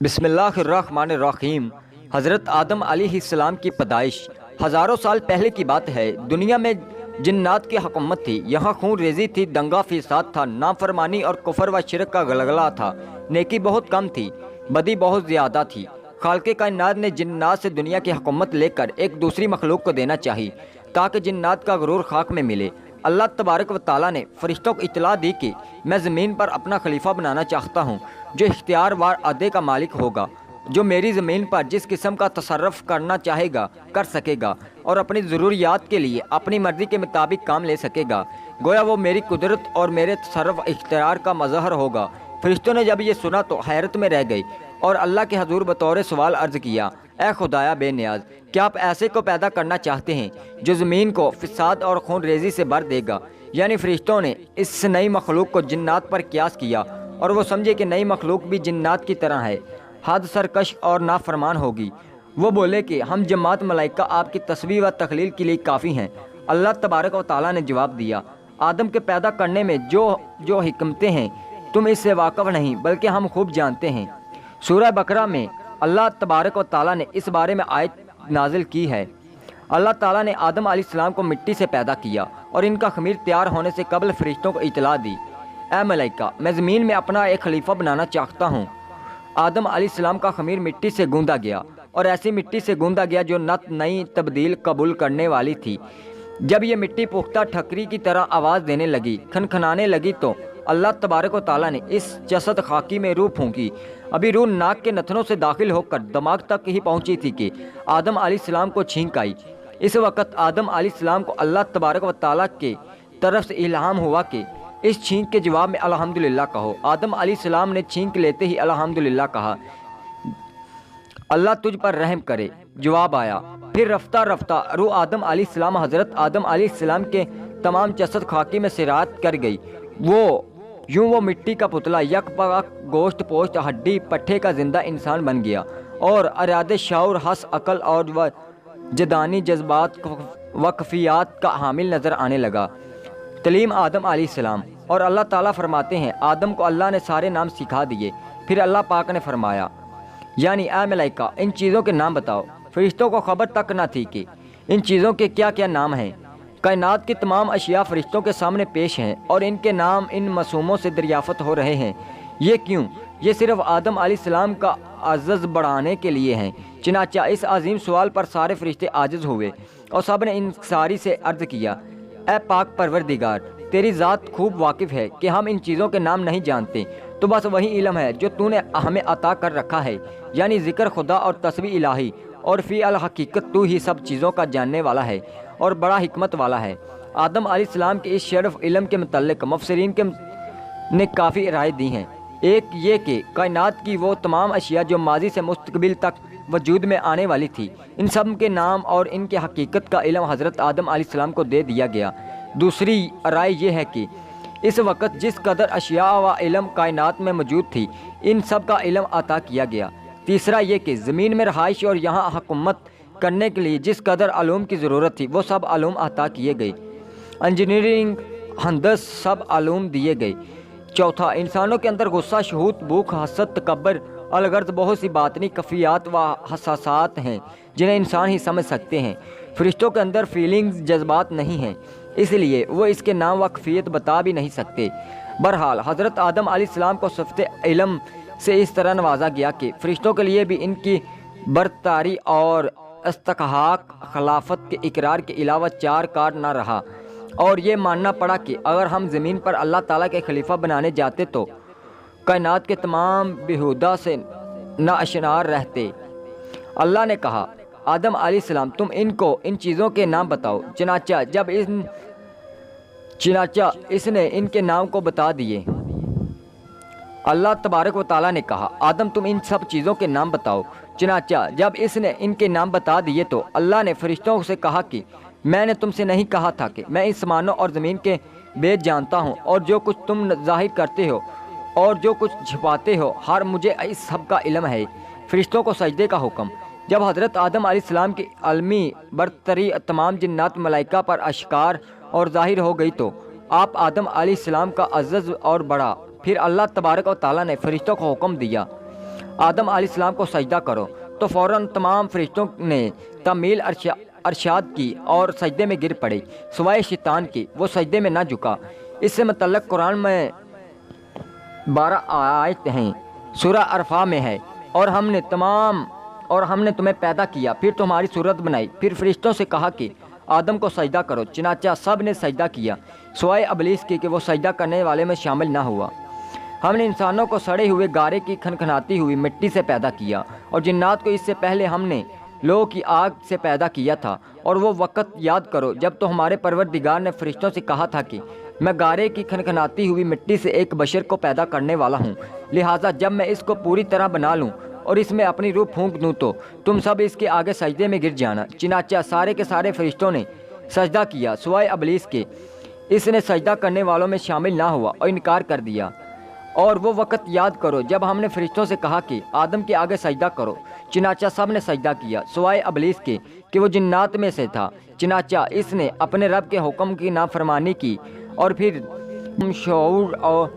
بسم اللہ الرحمن الرحیم۔ حضرت آدم علیہ السلام کی پیدائش ہزاروں سال پہلے کی بات ہے۔ دنیا میں جنات کی حکومت تھی، یہاں خون ریزی تھی، دنگا فساد تھا، نافرمانی اور کفر و شرک کا غلغلہ تھا، نیکی بہت کم تھی، بدی بہت زیادہ تھی۔ خالق کائنات نے جنات سے دنیا کی حکومت لے کر ایک دوسری مخلوق کو دینا چاہی تاکہ جنات کا غرور خاک میں ملے۔ اللہ تبارک و تعالیٰ نے فرشتوں کو اطلاع دی کہ میں زمین پر اپنا خلیفہ بنانا چاہتا ہوں جو اختیار وار عہدے کا مالک ہوگا، جو میری زمین پر جس قسم کا تصرف کرنا چاہے گا کر سکے گا اور اپنی ضروریات کے لیے اپنی مرضی کے مطابق کام لے سکے گا، گویا وہ میری قدرت اور میرے تصرف اختیار کا مظہر ہوگا۔ فرشتوں نے جب یہ سنا تو حیرت میں رہ گئی اور اللہ کے حضور بطور سوال عرض کیا، اے خدایا بے نیاز، کیا آپ ایسے کو پیدا کرنا چاہتے ہیں جو زمین کو فساد اور خون ریزی سے بھر دے گا؟ یعنی فرشتوں نے اس نئی مخلوق کو جنات پر قیاس کیا اور وہ سمجھے کہ نئی مخلوق بھی جنات کی طرح ہے، حد سرکش اور نافرمان ہوگی۔ وہ بولے کہ ہم جماعت ملائکہ آپ کی تسبیح و تخلیل کے لیے کافی ہیں۔ اللہ تبارک و تعالیٰ نے جواب دیا، آدم کے پیدا کرنے میں جو حکمتیں ہیں تم اس سے واقف نہیں بلکہ ہم خوب جانتے ہیں۔ سورہ بقرہ میں اللہ تبارک و تعالیٰ نے اس بارے میں آیت نازل کی ہے۔ اللہ تعالیٰ نے آدم علیہ السلام کو مٹی سے پیدا کیا اور ان کا خمیر تیار ہونے سے قبل فرشتوں کو اطلاع دی، اے ملائکہ، میں زمین میں اپنا ایک خلیفہ بنانا چاہتا ہوں۔ آدم علیہ السلام کا خمیر مٹی سے گوندا گیا اور ایسی مٹی سے گوندا گیا جو نئی تبدیل قبول کرنے والی تھی۔ جب یہ مٹی پختہ ٹھکری کی طرح آواز دینے لگی، کھنکھنانے لگی، تو اللہ تبارک و تعالیٰ نے اس جسد خاکی میں روح پھونکی۔ ابھی روح ناک کے نتنوں سے داخل ہو کر دماغ تک ہی پہنچی تھی کہ آدم علیہ السلام کو چھینک آئی۔ اس وقت آدم علیہ السلام کو اللہ تبارک و تعالیٰ کے طرف سے الہام ہوا کہ اس چھینک کے جواب میں الحمدللہ کہو۔ آدم علیہ السلام نے چھینک لیتے ہی الحمدللہ کہا، اللہ تجھ پر رحم کرے، جواب آیا۔ پھر رفتہ رفتہ روح آدم علیہ السلام حضرت آدم علیہ السلام کے تمام جسد خاکی میں سرایت کر گئی۔ وہ مٹی کا پتلا یک پاک گوشت پوشت ہڈی پٹھے کا زندہ انسان بن گیا اور ارادے شعور حس عقل اور جدانی جذبات و کفیات کا حامل نظر آنے لگا۔ تعلیم آدم علیہ السلام۔ اور اللہ تعالیٰ فرماتے ہیں، آدم کو اللہ نے سارے نام سکھا دیے۔ پھر اللہ پاک نے فرمایا، یعنی اے ملائکہ، ان چیزوں کے نام بتاؤ۔ فرشتوں کو خبر تک نہ تھی کہ ان چیزوں کے کیا کیا نام ہیں۔ کائنات کی تمام اشیاء فرشتوں کے سامنے پیش ہیں اور ان کے نام ان معصوموں سے دریافت ہو رہے ہیں۔ یہ کیوں؟ یہ صرف آدم علیہ السلام کا عزت بڑھانے کے لیے ہیں۔ چنانچہ اس عظیم سوال پر سارے فرشتے عاجز ہوئے اور سب نے انکساری سے عرض کیا، اے پاک پروردگار، تیری ذات خوب واقف ہے کہ ہم ان چیزوں کے نام نہیں جانتے، تو بس وہی علم ہے جو تو نے ہمیں عطا کر رکھا ہے، یعنی ذکر خدا اور تسبیح الہی، اور فی الحقیقت تو ہی سب چیزوں کا جاننے والا ہے اور بڑا حکمت والا ہے۔ آدم علیہ السلام کے اس شرف علم کے متعلق مفسرین نے کافی رائے دی ہیں۔ ایک یہ کہ کائنات کی وہ تمام اشیاء جو ماضی سے مستقبل تک وجود میں آنے والی تھی، ان سب کے نام اور ان کے حقیقت کا علم حضرت آدم علیہ السلام کو دے دیا گیا۔ دوسری رائے یہ ہے کہ اس وقت جس قدر اشیاء و علم کائنات میں موجود تھی، ان سب کا علم عطا کیا گیا۔ تیسرا یہ کہ زمین میں رہائش اور یہاں حکومت کرنے کے لیے جس قدر علوم کی ضرورت تھی، وہ سب علوم عطا کیے گئے۔ انجینئرنگ، ہندس، سب علوم دیے گئے۔ چوتھا، انسانوں کے اندر غصہ، شہوت، بھوک، حسد، تکبر، الغرض بہت سی باطنی کفیات و حساسات ہیں جنہیں انسان ہی سمجھ سکتے ہیں۔ فرشتوں کے اندر فیلنگز، جذبات نہیں ہیں، اس لیے وہ اس کے نام و کیفیت بتا بھی نہیں سکتے۔ بہرحال حضرت آدم علیہ السلام کو صفت علم سے اس طرح نوازا گیا کہ فرشتوں کے لیے بھی ان کی برتری اور استحقاق خلافت کے اقرار کے علاوہ چار کار نہ رہا، اور یہ ماننا پڑا کہ اگر ہم زمین پر اللہ تعالیٰ کے خلیفہ بنانے جاتے تو کائنات کے تمام بیہودہ سے نااشنا رہتے۔ اللہ نے کہا، آدم علیہ السلام، تم ان چیزوں کے نام بتاؤ۔ چنانچہ اس نے ان کے نام کو بتا دیے۔ اللہ تبارک و تعالیٰ نے کہا، آدم تم ان سب چیزوں کے نام بتاؤ۔ چنانچہ جب اس نے ان کے نام بتا دیے تو اللہ نے فرشتوں سے کہا کہ میں نے تم سے نہیں کہا تھا کہ میں اسمانوں اور زمین کے بید جانتا ہوں، اور جو کچھ تم ظاہر کرتے ہو اور جو کچھ چھپاتے ہو، ہر مجھے اس سب کا علم ہے۔ فرشتوں کو سجدے کا حکم۔ جب حضرت آدم علیہ السلام کی علمی برتری تمام جنات ملائکہ پر اشکار اور ظاہر ہو گئی تو آپ آدم علیہ السلام کا عزت اور بڑھا۔ پھر اللہ تبارک و تعالیٰ نے فرشتوں کو حکم دیا، آدم علیہ السلام کو سجدہ کرو، تو فوراً تمام فرشتوں نے تعمیل ارشاد کی اور سجدے میں گر پڑے سوائے شیطان کے، وہ سجدے میں نہ جھکا۔ اس سے متعلق قرآن میں 12 آیت ہیں، سورہ ارفا میں ہے، اور ہم نے تمہیں پیدا کیا، پھر تمہاری صورت بنائی، پھر فرشتوں سے کہا کہ آدم کو سجدہ کرو، چنانچہ سب نے سجدہ کیا سوائے ابلیس کے کہ وہ سجدہ کرنے والے میں شامل نہ ہوا۔ ہم نے انسانوں کو سڑے ہوئے گارے کی کھنکھناتی ہوئی مٹی سے پیدا کیا، اور جنات کو اس سے پہلے ہم نے لوہ کی آگ سے پیدا کیا تھا۔ اور وہ وقت یاد کرو جب تو ہمارے پروردگار نے فرشتوں سے کہا تھا کہ میں گارے کی کھنکھناتی ہوئی مٹی سے ایک بشر کو پیدا کرنے والا ہوں، لہٰذا جب میں اس کو پوری طرح بنا لوں اور اس میں اپنی روح پھونک دوں تو تم سب اس کے آگے سجدے میں گر جانا۔ چنانچہ سارے کے سارے فرشتوں نے سجدہ کیا سوائے ابلیس کے، اس نے سجدہ کرنے والوں میں شامل نہ ہوا اور انکار کر دیا۔ اور وہ وقت یاد کرو جب ہم نے فرشتوں سے کہا کہ آدم کے آگے سجدہ کرو، چنانچہ سب نے سجدہ کیا سوائے ابلیس کے کہ وہ جنات میں سے تھا، چنانچہ اس نے اپنے رب کے حکم کی نافرمانی کی اور پھر شعور اور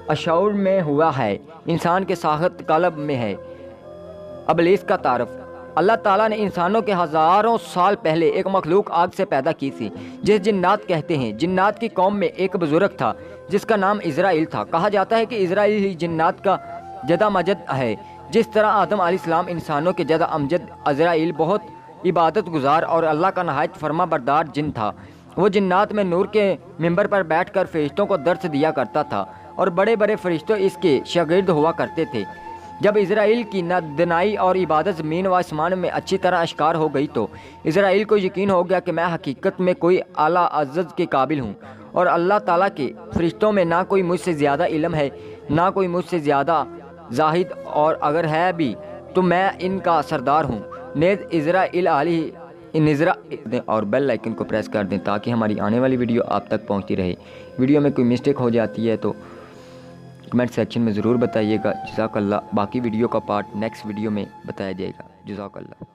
اشعور میں ہوا ہے، انسان کے ساخت قلب میں ہے۔ ابلیس کا تعارف۔ اللہ تعالیٰ نے انسانوں کے ہزاروں سال پہلے ایک مخلوق آگ سے پیدا کی تھی جس جنات کہتے ہیں۔ جنات کی قوم میں ایک بزرگ تھا جس کا نام عزرائیل تھا۔ کہا جاتا ہے کہ عزرائیل ہی جنات کا جدہ مجد ہے۔ جس طرح آدم علیہ السلام انسانوں کے جدہ امجد، عزرائیل بہت عبادت گزار اور اللہ کا نہایت فرما بردار جن تھا۔ وہ جنات میں نور کے ممبر پر بیٹھ کر فرشتوں کو درس دیا کرتا تھا اور بڑے بڑے فرشتوں اس کے شاگرد ہوا کرتے تھے۔ جب اسرائیل کی نادانائی اور عبادت زمین و آسمان میں اچھی طرح اشکار ہو گئی تو اسرائیل کو یقین ہو گیا کہ میں حقیقت میں کوئی اعلیٰ عزت کے قابل ہوں، اور اللہ تعالیٰ کے فرشتوں میں نہ کوئی مجھ سے زیادہ علم ہے نہ کوئی مجھ سے زیادہ زاہد، اور اگر ہے بھی تو میں ان کا سردار ہوں۔ نیز اسرائیل اور بیل آئیکن کو پریس کر دیں تاکہ ہماری آنے والی ویڈیو آپ تک پہنچتی رہے۔ ویڈیو میں کوئی مسٹیک ہو جاتی ہے تو کمنٹ سیکشن میں ضرور بتائیے گا۔ جزاک اللہ۔ باقی ویڈیو کا پارٹ نیکسٹ ویڈیو میں بتایا جائے گا۔ جزاک اللہ۔